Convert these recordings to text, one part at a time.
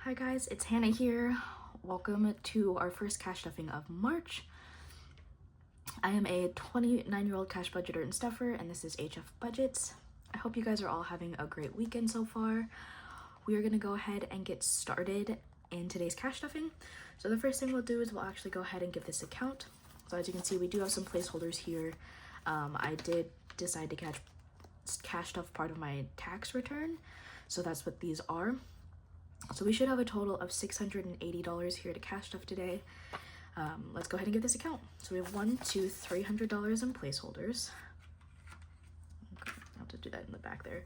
Hi guys, it's Hannah here. Welcome to our first cash stuffing of March. I am a 29-year-old cash budgeter and stuffer, and this is HF Budgets. I hope you guys are all having a great weekend so far. We are gonna go ahead and get started in today's cash stuffing. So the first thing we'll do is we'll actually go ahead and give this a count. So as you can see, we do have some placeholders here. I did decide to cash stuff part of my tax return, so that's what these are. So we should have a total of $680 here to cash stuff today. Let's go ahead and give this a count. So we have $300 in placeholders. Okay, I'll have to do that in the back there.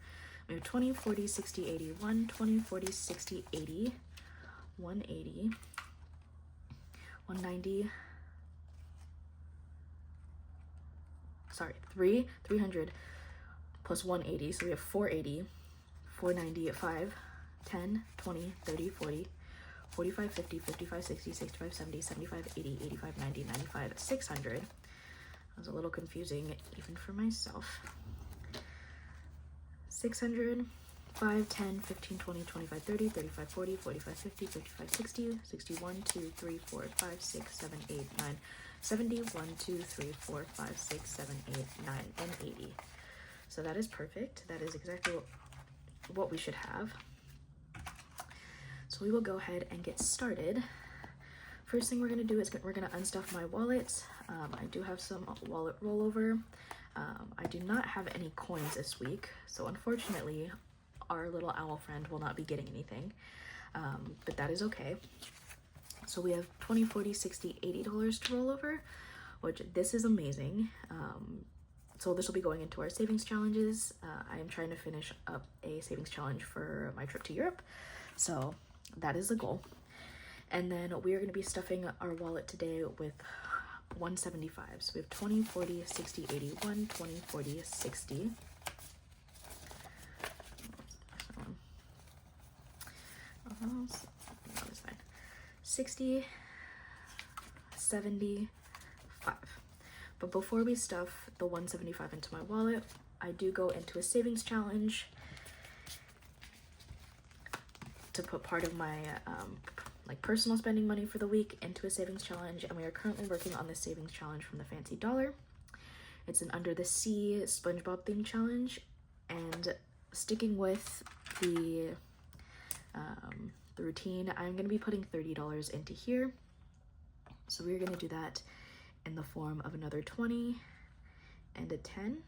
We have 20, 40, 60, 80, 1, 20, 40, 60, 80, 180, 190, sorry, 300 plus 180, so we have 480, 490, 5, 10, 20, 30, 40, 45, 50, 55, 60, 65, 70, 75, 80, 85, 90, 95, 600. That was a little confusing even for myself. 600, 5, 10, 15, 20, 25, 30, 35, 40, 45, 50, 55, 60, 61, 2, 3, 4, 5, 6, 7, 8, 9, 70, 1, 2, 3, 4, 5, 6, 7, 8, 9, and 80. So that is perfect. That is exactly what we should have. So we will go ahead and get started. First thing we're gonna do is we're gonna unstuff my wallet. I do have some wallet rollover. I do not have any coins this week, so unfortunately, our little owl friend will not be getting anything, but that is okay. So we have 20, 40, 60, $80 to roll over, which this is amazing. So this will be going into our savings challenges. I am trying to finish up a savings challenge for my trip to Europe, so that is the goal. And then we are going to be stuffing our wallet today with 175. So we have 20, 40, 60, 80, 1, 20, 40, 60. No, it's fine. 60, 75. But before we stuff the 175 into my wallet, I do go into a savings challenge to put part of my like personal spending money for the week into a savings challenge, and we are currently working on the savings challenge from the Fancy Dollar. It's an Under the Sea Spongebob themed challenge, and sticking with the routine, I'm going to be putting $30 into here. So we're going to do that in the form of another 20 and a 10.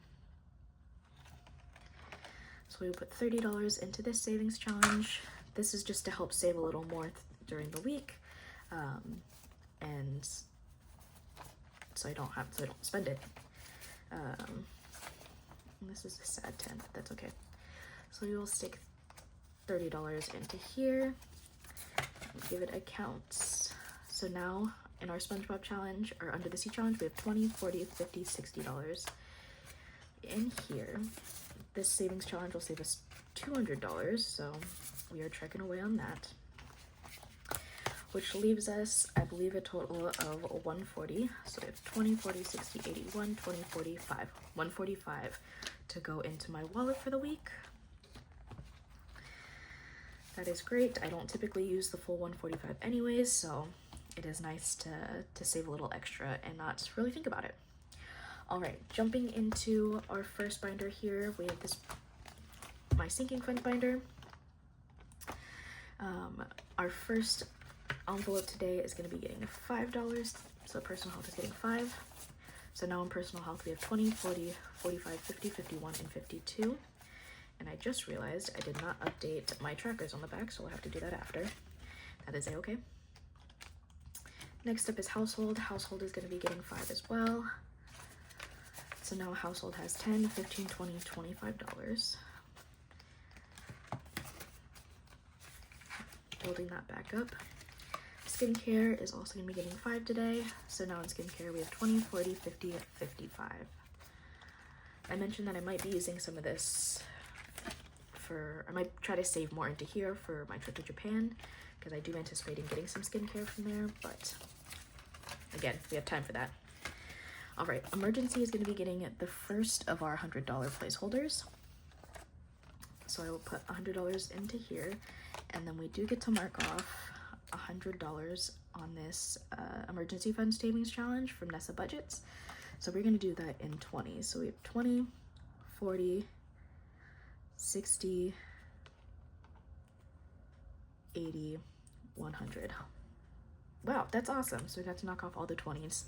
So we will put $30 into this savings challenge. This is just to help save a little more during the week, and so I don't spend it. And this is a sad 10, but that's okay. So we will stick $30 into here and give it a count. So now in our SpongeBob challenge, or Under the Sea challenge, we have 20, 40, 50, $60 in here. This savings challenge will save us $200, so we are trekking away on that, which leaves us, I believe, a total of 140. So we have 20, 40, 60, 80, 1, 20, 45, 145 to go into my wallet for the week. That is great. I don't typically use the full 145 anyways, so it is nice to save a little extra and not really think about it. All right, jumping into our first binder here, we have my sinking fund binder. Our first envelope today is going to be getting $5, so personal health is getting 5. So now in personal health we have 20, 40, 45, 50, 51, and 52. And I just realized I did not update my trackers on the back, so we'll have to do that after. That is a-okay. Next up is household. Household is going to be getting 5 as well. So now household has 10, 15, 20, $25. Building that back up. Skincare is also going to be getting 5 today. So now in skincare we have 20, 40, 50, 55. I mentioned that I might be using some of this I might try to save more into here for my trip to Japan, because I do anticipate getting some skincare from there, but again, we have time for that. All right, emergency is going to be getting the first of our $100 placeholders. So I will put $100 into here, And then we do get to mark off $100 on this emergency fund savings challenge from NessaBudgets. So we're going to do that in 20s. So we have 20, 40, 60, 80, 100. Wow, that's awesome. So we got to knock off all the 20s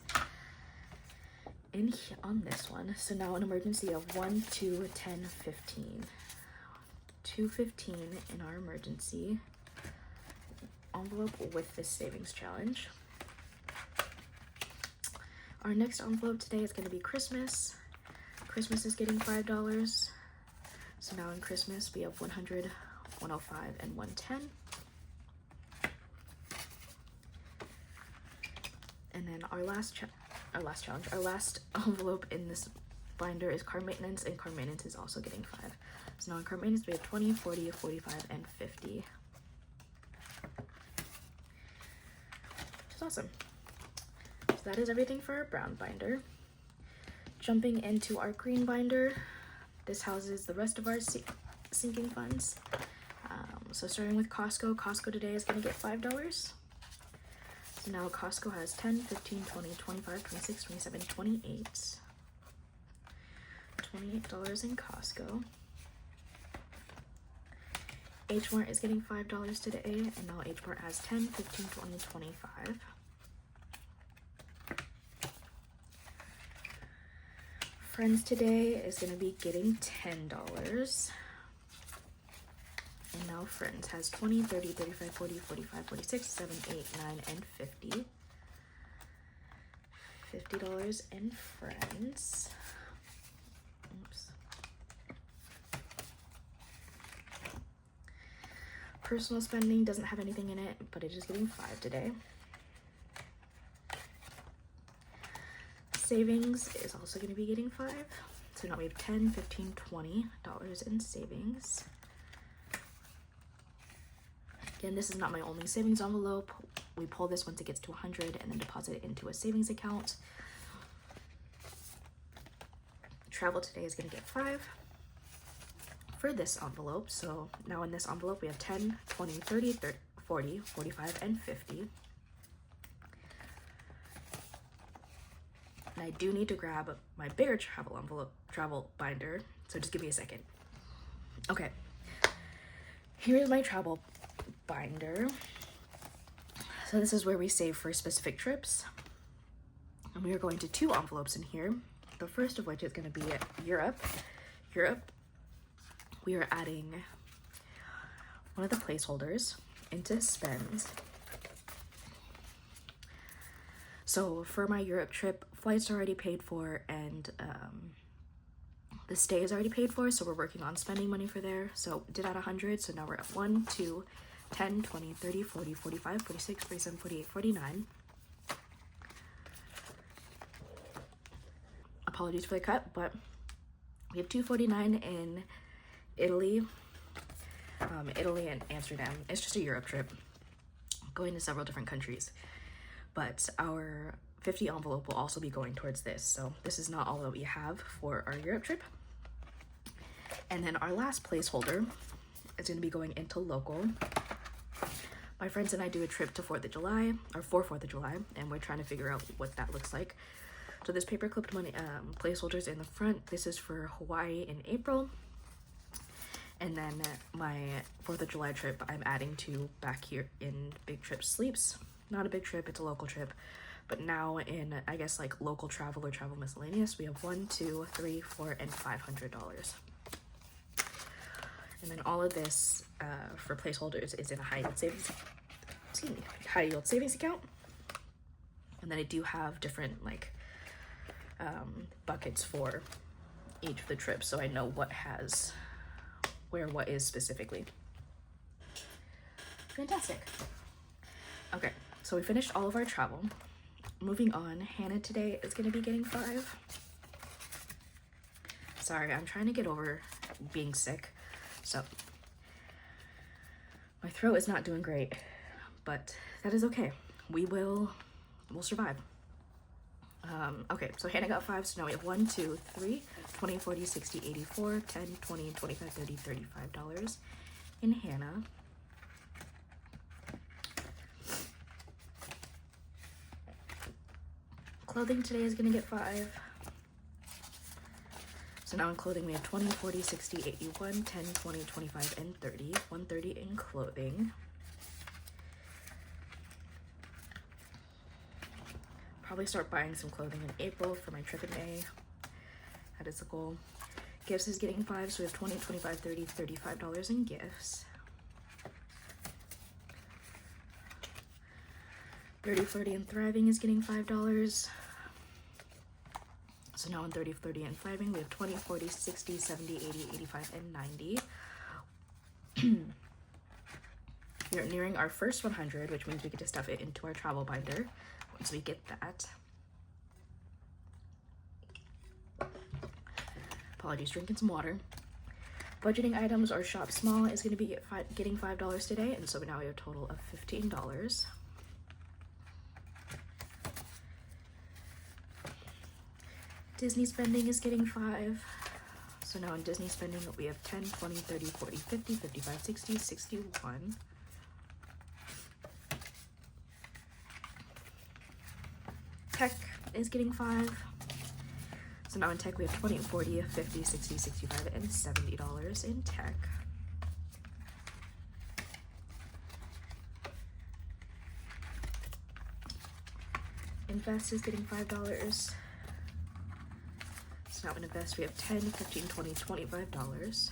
in on this one. So now an emergency of 1, 2, 10, 15. 215 in our emergency envelope with this savings challenge. Our next envelope today is going to be Christmas. Christmas is getting $5. So now in Christmas we have 100, 105, and 110. And then our last envelope in this binder is car maintenance, and car maintenance is also getting 5. So now in car maintenance we have 20, 40, 45, and 50. Which is awesome. So that is everything for our brown binder. Jumping into our green binder, this houses the rest of our sinking funds. So starting with Costco, Costco today is going to get $5. So now Costco has 10, 15, 20, 25, 26, 27, 28. $28 in Costco. H Mart is getting $5 today, and now H Mart has 10, 15, 20, 25. Friends today is going to be getting $10. And now Friends has 20, 30, 35, 40, 45, 46, 7, 8, 9, and 50. $50 in Friends. Oops. Personal spending doesn't have anything in it, but it is getting 5 today. Savings is also going to be getting 5. So now we have 10, 15, $20 in savings. Again, this is not my only savings envelope. We pull this once it gets to 100 and then deposit it into a savings account. Travel today is going to get 5 for this envelope. So now in this envelope we have 10, 20, 30, 40, 45, and 50. And I do need to grab my bigger travel binder. So just give me a second. Okay. Here's my travel binder. So this is where we save for specific trips. And we are going to 2 envelopes in here. The first of which is going to be Europe. We are adding one of the placeholders into spend. So for my Europe trip, flights are already paid for, and the stay is already paid for, so we're working on spending money for there. So did add 100, so now we're at 1, 2, 10, 20, 30, 40, 45, 46, 47, 48, 49. Apologies for the cut, but we have 249 in Italy, Italy and Amsterdam. It's just a Europe trip, going to several different countries. But our 50 envelope will also be going towards this. So this is not all that we have for our Europe trip. And then our last placeholder is going to be going into local. My friends and I do a trip to 4th of July, or for 4th of July, and we're trying to figure out what that looks like. So this paper clipped money placeholders in the front. This is for Hawaii in April. And then my 4th of July trip, I'm adding to back here in Big Trip Sleeps. Not a big trip, it's a local trip. But now in, I guess, like local travel or travel miscellaneous, we have 1, 2, 3, 4, and $500. And then all of this for placeholders is in a high yield savings account. And then I do have different like buckets for each of the trips, so I know what has where what is specifically. Fantastic. Okay, so we finished all of our travel. Moving on, Hannah today is going to be getting 5. Sorry, I'm trying to get over being sick, so my throat is not doing great, but that is okay. We'll survive. Okay, so Hannah got 5, so now we have 1, 2, 3, 20, 40, 60, 84, 10, 20, 25, 30, $35 in Hannah. Clothing today is gonna get 5. So now in clothing we have 20, 40, 60, 81, 10, 20, 25, and 30. 130 in clothing. Probably start buying some clothing in April for my trip in May. That is the goal. Gifts is getting 5, so we have 20, 25, 30, $35 in gifts. 30, 40, and thriving is getting $5. So now in 30, 30, and thriving, we have 20, 40, 60, 70, 80, 85, and 90. We are nearing our first 100, which means we get to stuff it into our travel binder once we get that. Apologies, drinking some water. Budgeting items or shop small is going to be getting $5 today, and so now we have a total of $15. Disney spending is getting 5. So now in Disney spending we have 10, 20, 30, 40, 50, 55, 60, 61. Tech is getting 5. So now in tech we have 20, 40, 50, 60, 65, and $70 in tech. Invest is getting $5. So now in invest we have 10, 15, 20, $25.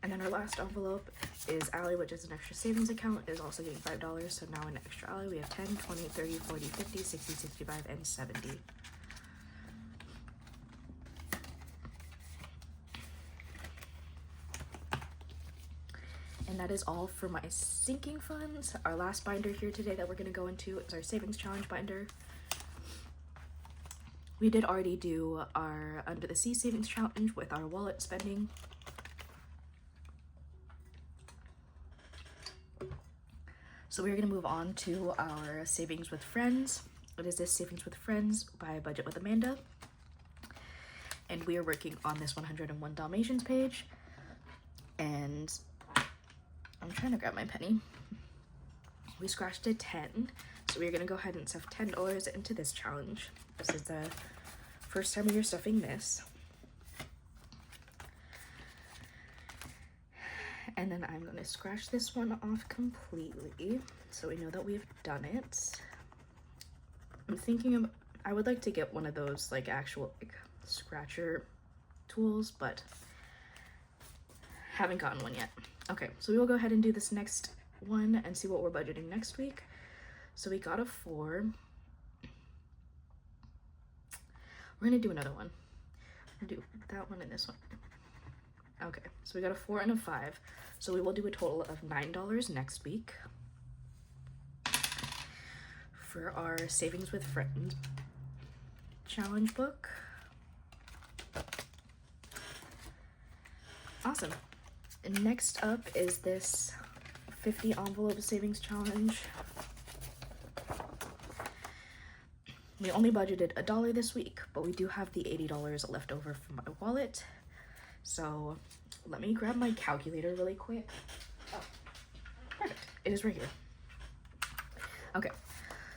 And then our last envelope is Ally, which is an extra savings account, is also getting $5. So now in extra Ally we have 10, 20, 30, 40, 50, 60, 65, and 70. And that is all for my sinking funds. Our last binder here today that we're going to go into is our savings challenge binder. We did already do our Under the Sea savings challenge with our wallet spending. So we're going to move on to our savings with friends. What is this? Savings with friends by Budget with Amanda. And we are working on this 101 Dalmatians page. And I'm trying to grab my penny. We scratched a 10, so we're gonna go ahead and stuff $10 into this challenge. This is the first time we are stuffing this. And then I'm gonna scratch this one off completely, so we know that we've done it. I'm thinking of, I would like to get one of those like actual like scratcher tools, but haven't gotten one yet. Okay, so we will go ahead and do this next one and see what we're budgeting next week. So we got a 4. We're gonna do another one. We're gonna do that one and this one. Okay, so we got a 4 and a 5. So we will do a total of $9 next week for our Savings with Friends challenge book. Awesome. And next up is this 50 envelope savings challenge. We only budgeted $1 this week, but we do have the $80 left over from my wallet. So let me grab my calculator really quick. Oh, perfect. It is right here. Okay,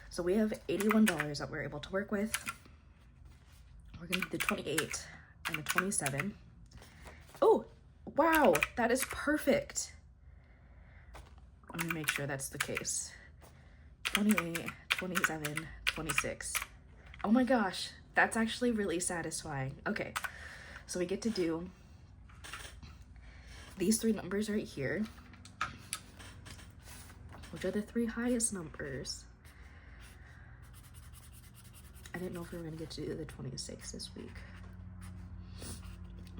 so we have $81 that we're able to work with. We're gonna do the 28 and the 27. Oh, wow, that is perfect. Let me make sure that's the case. 28, 27, 26. Oh my gosh, that's actually really satisfying. Okay, so we get to do these 3 numbers right here, which are the 3 highest numbers. I didn't know if we were gonna get to do the 26 this week,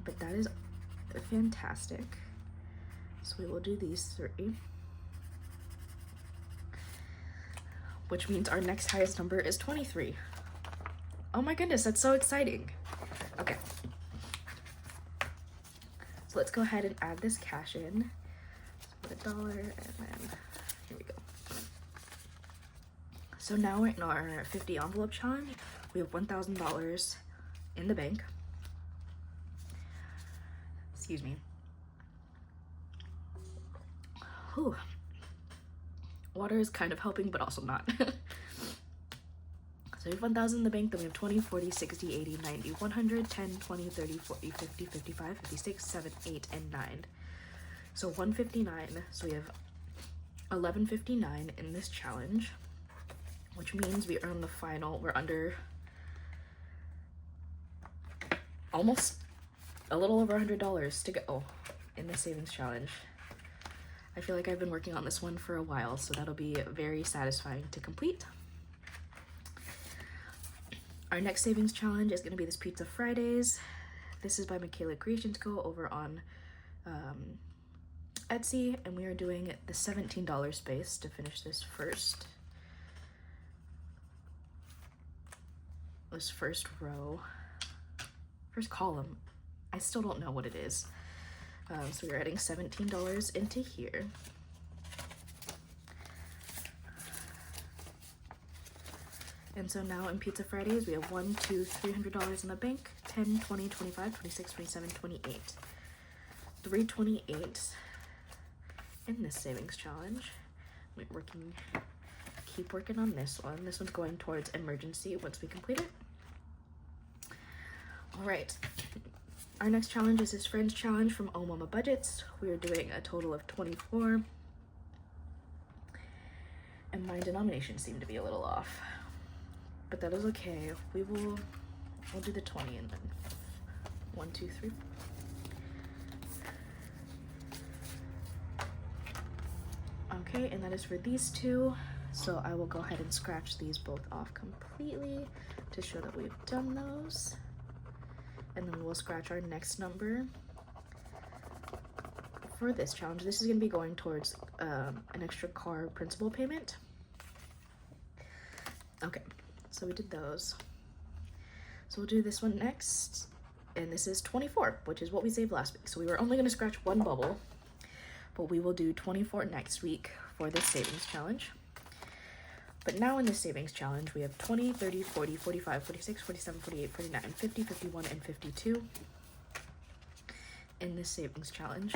but that is fantastic. So we will do these 3, which means our next highest number is 23. Oh my goodness, that's so exciting. Okay, so let's go ahead and add this cash in. So put $1 and then here we go. So now in our 50 envelope challenge, we have $1,000 in the bank. Excuse me. Whew. Water is kind of helping, but also not. So we have 1,000 in the bank, then we have 20, 40, 60, 80, 90, 100, 10, 20, 30, 40, 50, 55, 56, 7, 8, and 9. So 159. So we have 1159 in this challenge, which means we earn the final. We're under almost a little over $100 to go in the savings challenge. I feel like I've been working on this one for a while, so that'll be very satisfying to complete. Our next savings challenge is going to be this Pizza Fridays. This is by MikaelaCreationsCo over on Etsy, and we are doing the $17 space to finish this first row, first column. I still don't know what it is. So we're adding $17 into here. And so now in Pizza Fridays, we have $300 in the bank, 10, 20, 25, 26, 27, 28. 328 in this savings challenge. Keep working on this one. This one's going towards emergency once we complete it. All right. Our next challenge is this Friends challenge from NessaBudgets. We are doing a total of 24. And my denominations seem to be a little off, but that is okay. We'll do the 20 and then 1, 2, 3. Okay, and that is for these two. So I will go ahead and scratch these both off completely to show that we've done those. And then we'll scratch our next number for this challenge. This is going to be going towards an extra car principal payment. Okay, so we did those. So we'll do this one next, and this is 24, which is what we saved last week. So we were only going to scratch one bubble, but we will do 24 next week for this savings challenge. But now in this savings challenge, we have 20, 30, 40, 45, 46, 47, 48, 49, 50, 51, and 52 in this savings challenge.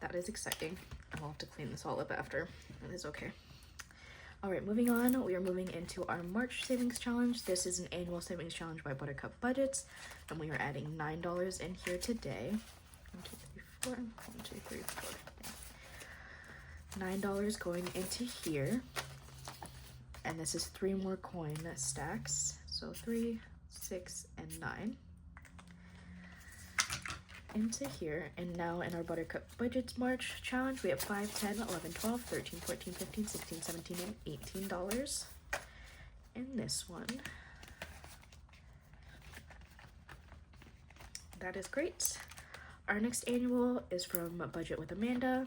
That is exciting. I'll have to clean this all up after. That is okay. All right, moving on. We are moving into our March savings challenge. This is an annual savings challenge by Buttercup Budgets, and we are adding $9 in here today. 1, 2, 3, 4. 1, 2, 3, 4. $9 going into here, and this is 3 more coin stacks. So 3, 6, and 9 into here. And now in our Buttercup Budgets March challenge, we have 5, 10, 11, 12, 13, 14, 15, 16, 17, and $18 in this one. That is great. Our next annual is from Budget with Amanda,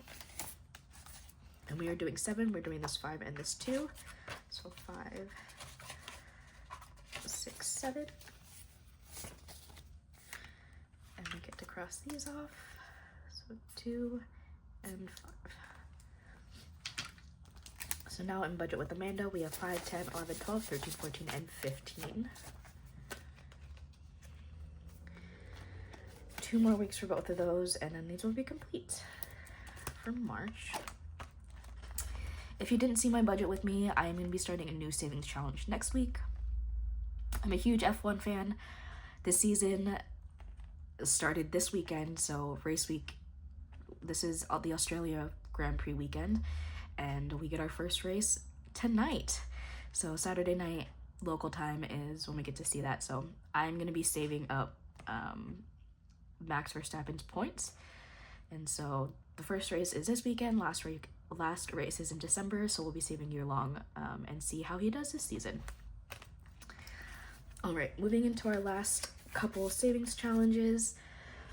and we are doing 7. We're doing this 5 and this 2. So 5, 6, 7. And we get to cross these off. So 2 and 5. So now in Budget with Amanda, we have 5, 10, 11, 12, 13, 14, and 15. 2 more weeks for both of those, and then these will be complete for March. If you didn't see my budget with me, I am going to be starting a new savings challenge next week. I'm a huge F1 fan. This season started this weekend, so race week. This is the Australia Grand Prix weekend, and we get our first race tonight. So Saturday night local time is when we get to see that. So I'm going to be saving up Max Verstappen's points, and so the first race is this weekend. Last race is in December, so we'll be saving year long and see how he does this season. All right, moving into our last couple savings challenges.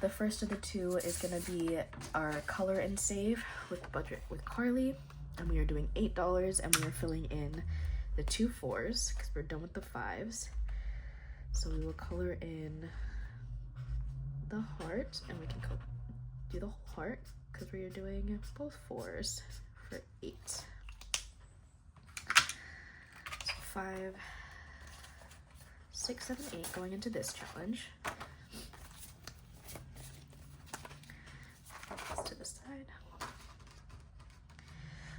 The first of the 2 is going to be our color and save with Budget with Carly, and we are doing $8, and we are filling in the 2 4s because we're done with the 5s. So we will color in the heart, and we can do the whole heart because we are doing both 4s for 8. So 5, 6, 7, 8 going into this challenge. side.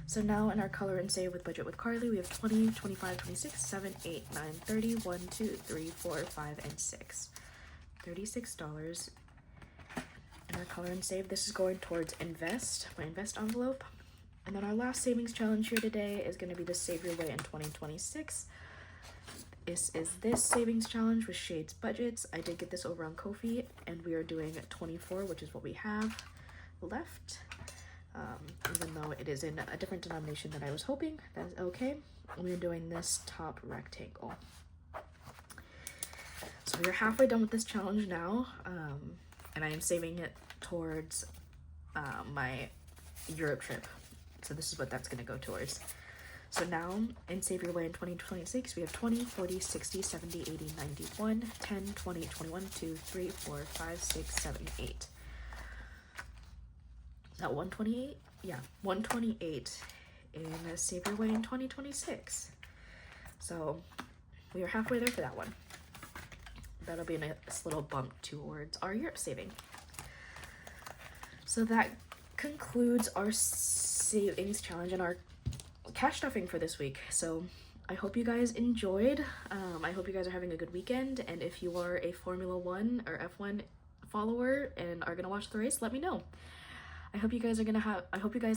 So now in our color and save with budget with Carly, we have 20, 25, 26, 7, 8, 9, 30, 1, 2, 3, 4, 5, and 6. $36. In our color and save, this is going towards invest, my invest envelope. And then our last savings challenge here today is going to be the Save Your Way in 2026. This is this savings challenge with Shades Budgets. I did get this over on Kofi, and we are doing 24, which is what we have left. Even though it is in a different denomination than I was hoping, that is okay. We're doing this top rectangle. So we're halfway done with this challenge now, and I am saving it towards my Europe trip. So this is what that's going to go towards. So now in Save Your Way in 2026, we have 20, 40, 60, 70, 80, 91, 10, 20, 21, 2, 3, 4, 5, 6, 7, 8. Is that 128? Yeah, 128 in Save Your Way in 2026. So we are halfway there for that one. That'll be a nice little bump towards our Europe saving. So that concludes our savings challenge and our cash stuffing for this week. So I hope you guys enjoyed. I hope you guys are having a good weekend, and if you are a Formula 1 or F1 follower and are gonna watch the race, let me know. I hope you guys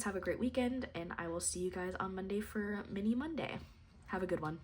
have a great weekend, and I will see you guys on Monday for Mini Monday. Have a good one.